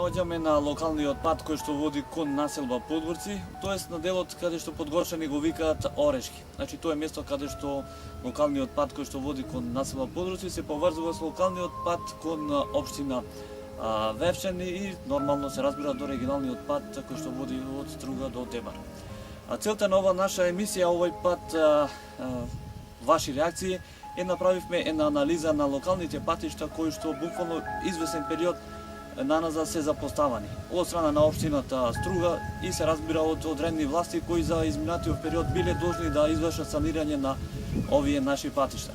наоѓаме на локалниот пат кој што води кон населба Подгорци, тоест на делот каде што подгорчани го викаат Орешки. Значи тоа е место каде што локалниот пат кој што води кон населба Подгорци се поврзува со локалниот пат кон општина Вевчани и нормално се разбира до регионалниот пат кој што води од Струга до Дебар. Целта на ова наша емисија овој пат ваши реакции направивме една анализа на локалните патишта кои што буквално извесен период наназад се запоставани од страна на општината Струга и се разбира од одредени власти кои за изминатиот период биле должни да извршат санирање на овие наши патишта.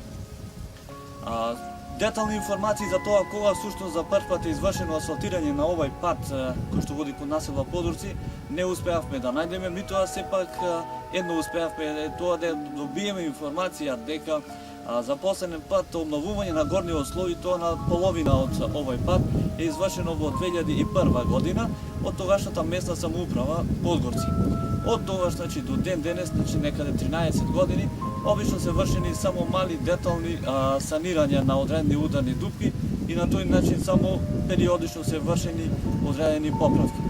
Детални информации за тоа кога всушност за прв пат е извршено асфалтирање на овој пат кој што води кон населба Подгорци не успеавме да најдеме, митоа сепак едно успеавме тоа да добиеме информација дека за последен пат обновување на горниот слој, тоа на половина од овој пат е извршено во 2001 година од тогашната местна самоуправа Подгорци. Од тогаш до ден денес, некаде 13 години, обично се вршени само мали детални санирања на одредени ударни дупки и на тој начин само периодично се вршени одредени поправки.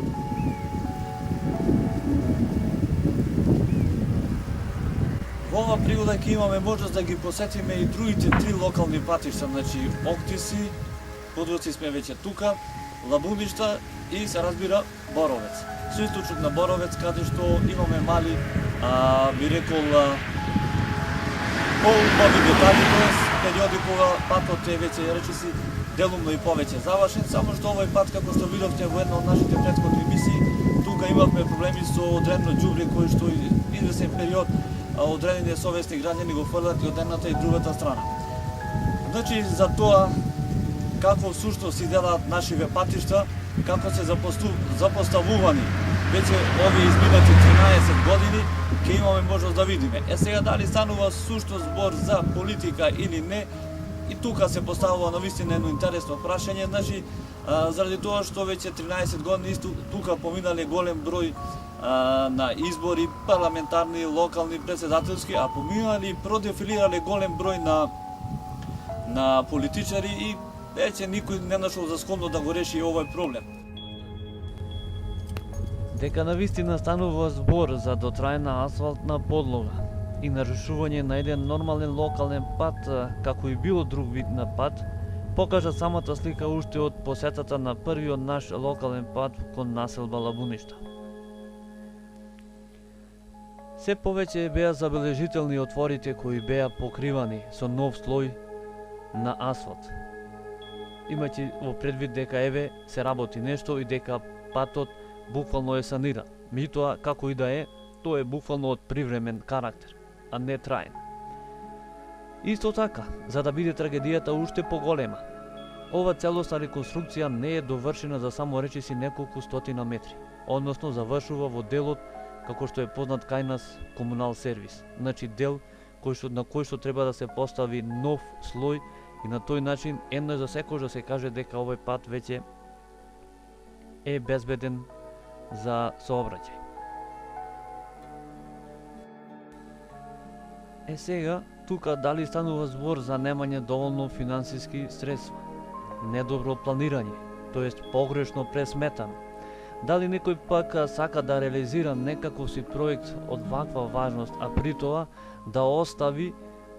Во ова пригода ќе имаме можност да ги посетиме и другите три локални патишта, Октиси, Подгорци сме веќе тука, Лабуништа и се разбира Боровец. Со источок на Боровец каде што имаме мали, би рекол, по-убави детали, тоест периоди кога патот е веќе речиси делумно и повеќе завршен, само што овој пат, како што видовте во една од нашите претходни емисии, тука имавме проблеми со одредено ѓубре кој што извесен период одредени совесни граѓани го фрлат и од едната и другата страна. Значи, за тоа како всушност делаат нашиве патишта, како се запоставувани веќе овие изминати 13 години, ќе имаме можност да видиме. Сега дали станува сушто збор за политика или не, и тука се поставува навистина едно интересно прашање, значи, заради тоа што веќе 13 години тука поминале голем број на избори, парламентарни, локални, председателски, а поминали и продефилирале голем број на политичари и веќе никој не нашол за склонно да го реши овој проблем. Дека навистина станува збор за дотрајна асфалтна подлога и нарушување на еден нормален локален пат, како и било друг вид на пат, покажа самата слика уште од посетата на првиот наш локален пат кон населба Лабуништа. Се повеќе беа забележителни отворите кои беа покривани со нов слој на асфалт. Имајќи во предвид дека еве се работи нешто и дека патот буквално е саниран. Меѓутоа, како и да е, тоа е буквално од привремен карактер, а не траен. Исто така, за да биде трагедијата уште поголема, ова целосна реконструкција не е довршена за само речиси неколку стотина метри, односно завршува во делот како што е познат кај нас комунал сервис, значи дел на кој што треба да се постави нов слој и на тој начин еднаш за секогаш да се каже дека овој пат веќе е безбеден за сообраќај. Сега, тука дали станува збор за немање доволно финансиски средства, недобро планирање, тоест погрешно пресметано, дали некој пак сака да реализира некаков си проект од ваква важност, а при тоа да остави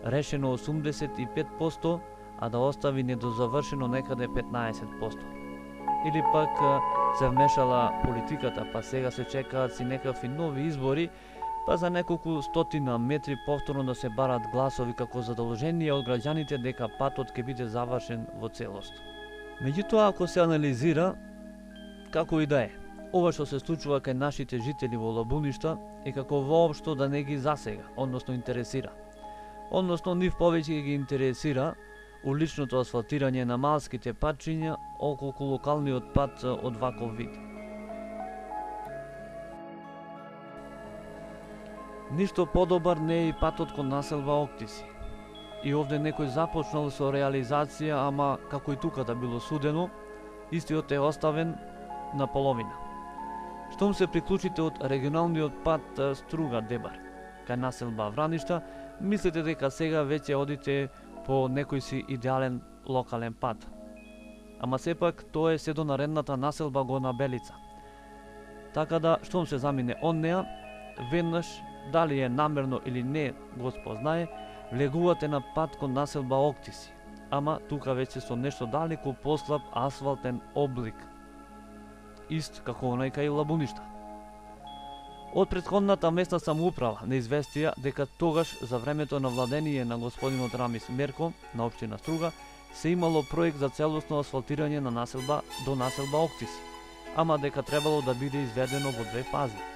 решено 85%, а да остави недозавршено некаде 15%. Или пак се вмешала политиката, па сега се чекаат си некакви нови избори, па за неколку стотина метри повторно да се барат гласови како задолжение од граѓаните дека патот ќе биде завршен во целост. Меѓутоа, ако се анализира, како и да е, ова што се случува кај нашите жители во Лабуништа е како воопшто да не ги засега, односно интересира. Односно, нив повеќе ги интересира уличното асфалтирање на малските патчиња околку локалниот пат од ваков вид. Ништо подобар не е и патот кон населба Октиси. И овде некој започнал со реализација, ама како и тука да било судено, истиот е оставен на половина. Штом се приклучите од регионалниот пат Струга-Дебар, кај населба Враништа, мислите дека сега веќе одите по некој си идеален локален пат. ама сепак тоа е се до наредната населба Горна Белица. Така да, штом се замине од неа, веднаш, дали е намерно или не, Господ знае, влегувате на пат кон населба Октиси, ама тука веќе со нешто далеку послаб асфалтен облик, ист како онај кај Лабуништа. Од претходната местна самоуправа не известија дека тогаш за времето на владение на господинот Рамис Мерко на општина Струга се имало проект за целосно асфалтирање на населба до населба Октиси, ама дека требало да биде изведено во две фази.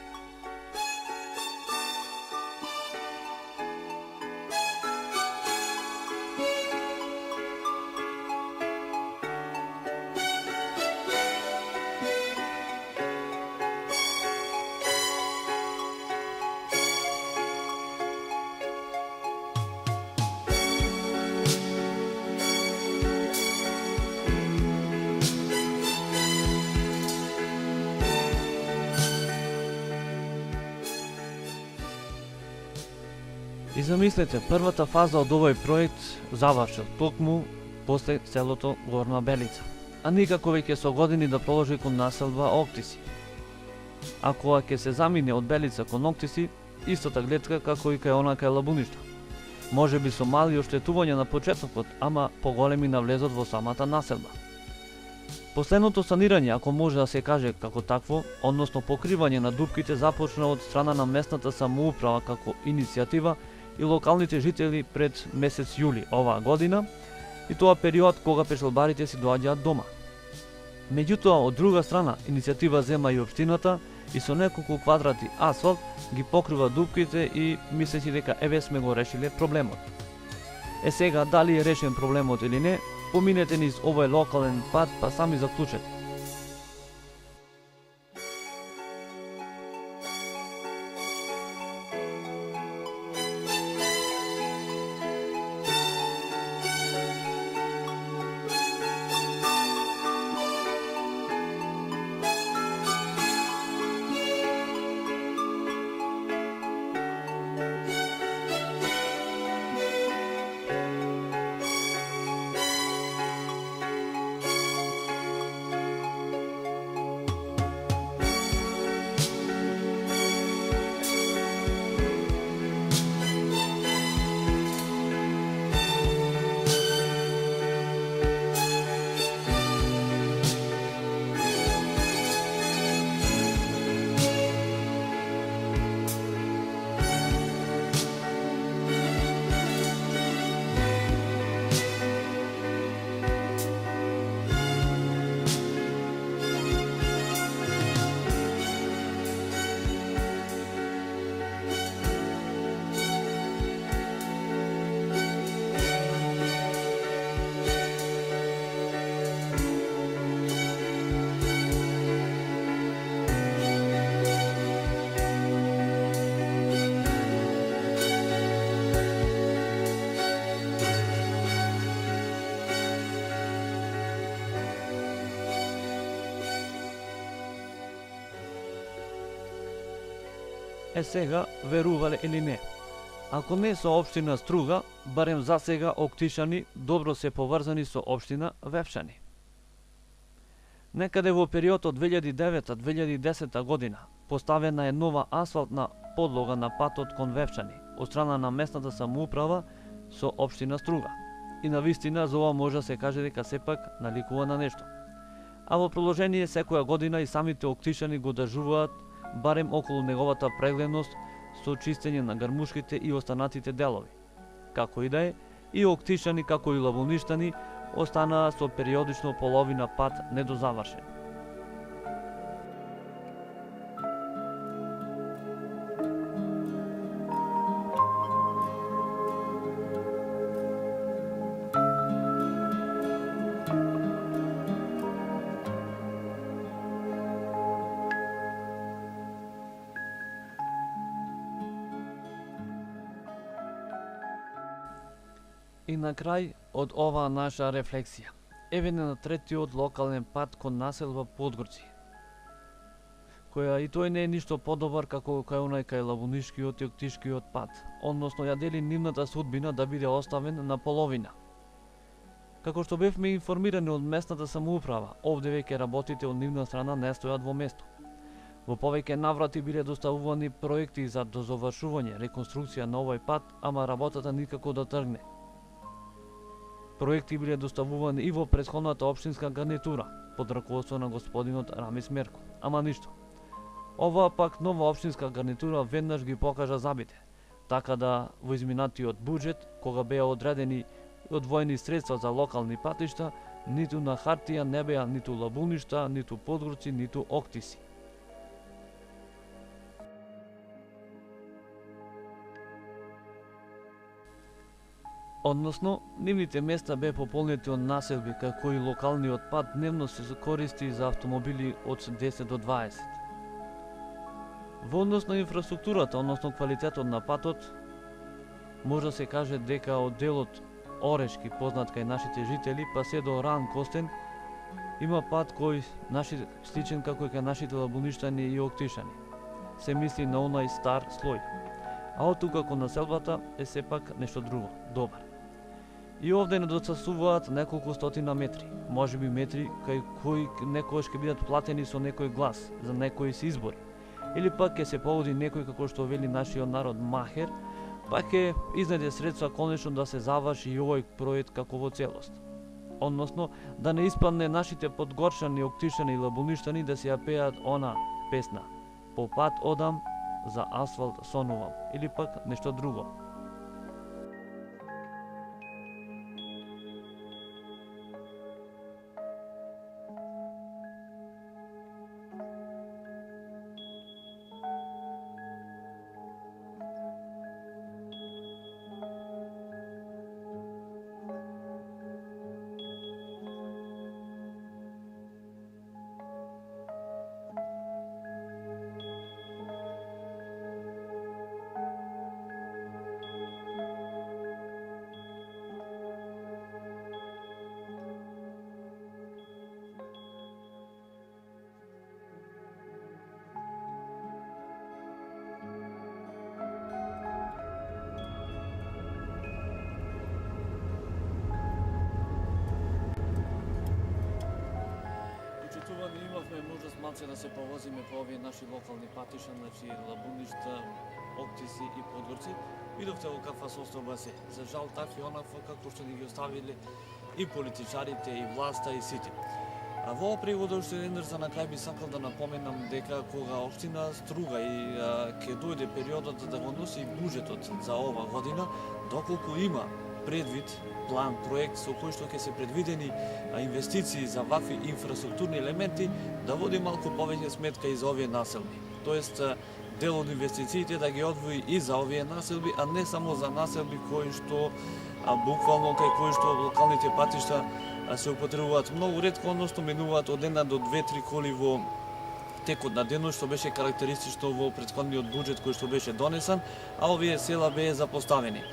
И замислете, првата фаза од овој проект завршил токму после селото Горна Белица, а никако веќе со години да проложи кон населба Октиси. А кога ќе се замине од Белица кон Октиси, истата гледка како и кај она кај Лабуништа. Може би со мали оштетувања на почетокот, ама поголеми на влезот во самата населба. Последното санирање, ако може да се каже како такво, односно покривање на дупките, започна од страна на местната самоуправа како иницијатива и локалните жители пред месец јули оваа година, и тоа период кога пешелбарите си доаѓаат дома. Меѓутоа, од друга страна, иницијатива зема и општината и со неколку квадрати асфалт ги покрива дупките и мислејќи дека еве сме го решиле проблемот. Е сега, дали е решен проблемот или не, поминете низ овој локален пат па сами заклучете. Е сега, верувале или не, ако не со општина Струга, барем за сега Октишани добро се поврзани со општина Вевчани. Некаде во периодот 2009-2010 година поставена е нова асфалтна подлога на патот кон Вевчани од страна на местната самоуправа со општина Струга. И на вистина за ова може да се каже дека сепак наликува на нешто. А во продолжение секоја година и самите Октишани го одржуваат барем околу неговата прегледност со чистење на гармушките и останатите делови. Како и да е, и Октишани како и Лабуништани останаа со периодично половина пат недозавршен. И на крај од оваа наша рефлексија, еве на третиот локален пат кон населба Подгорци, која и тој не е ништо подобар како кај онај кај Лабунишкиот и Октишкиот пат, односно ја дели нивната судбина да биде оставен на половина. Како што бевме информирани од местната самоуправа, овде веќе работите од нивна страна не стојат во место. Во повеќе наврати биле доставувани проекти за дозавршување, реконструкција на овој пат, ама работата никако да тргне. Проекти биле доставувани и во претходната општинска гарнитура, под раководство на господинот Рамис Мерко, ама ништо. Оваа пак нова општинска гарнитура веднаш ги покажа забите, така да во изминатиот буџет, кога беа одредени одвоени средства за локални патишта, ниту на хартија не беа ниту лабуништа, ниту подгорци, ниту октиси. Односно, нивните места беа пополнети од населби, како и локалниот пат дневно се користи за автомобили од 10 до 20. Во однос на инфраструктурата, односно квалитетот на патот, може да се каже дека од делот Орешки, познат кај нашите жители, па се до Ран Костен, има пат кој сличен како и кај нашите лабуништани и октишани. Се мисли на онај стар слој. А од тука кон населбата е сепак нешто друго, добар. И овде недостасуваат неколку стотина метри, можеби метри кај кои некојаш ќе бидат платени со некој глас за некои се избори, или пак ќе се поводи некој, како што вели нашиот народ, махер, па ќе изнајде средства конечно да се заврши и овој проект како во целост. Односно, да не испадне нашите подгоршани, октишани и лабуништани да се ја пеат она песна "По пат одам, за асфалт сонувам", или пак нешто друго. Имавме можност малце да се повозиме по овие наши локални патиша, значи лабуништа, октиси и подгорци. Видовте во каква состојба се. За жал такви онаква како што ни ги оставиле и политичарите, и власта, и сите. А во овој превод уште еднаш за на крај би сакал да напоменам дека кога општина Струга и ќе дојде периодот да го носи буџетот за ова година, доколку има предвид план, проект со кој што ќе се предвидени инвестиции за вакви инфраструктурни елементи, да води малку повеќе сметка и за овие населби. Тоест, дел од инвестициите да ги одвои и за овие населби, а не само за населби кои што буквално кај кои што локалните патишта се употребуваат многу ретко, односно минуваат од 1 до 2-3 коли во текот на денот, што беше карактеристично во претходниот буџет кој што беше донесен, а овие села беа запоставени.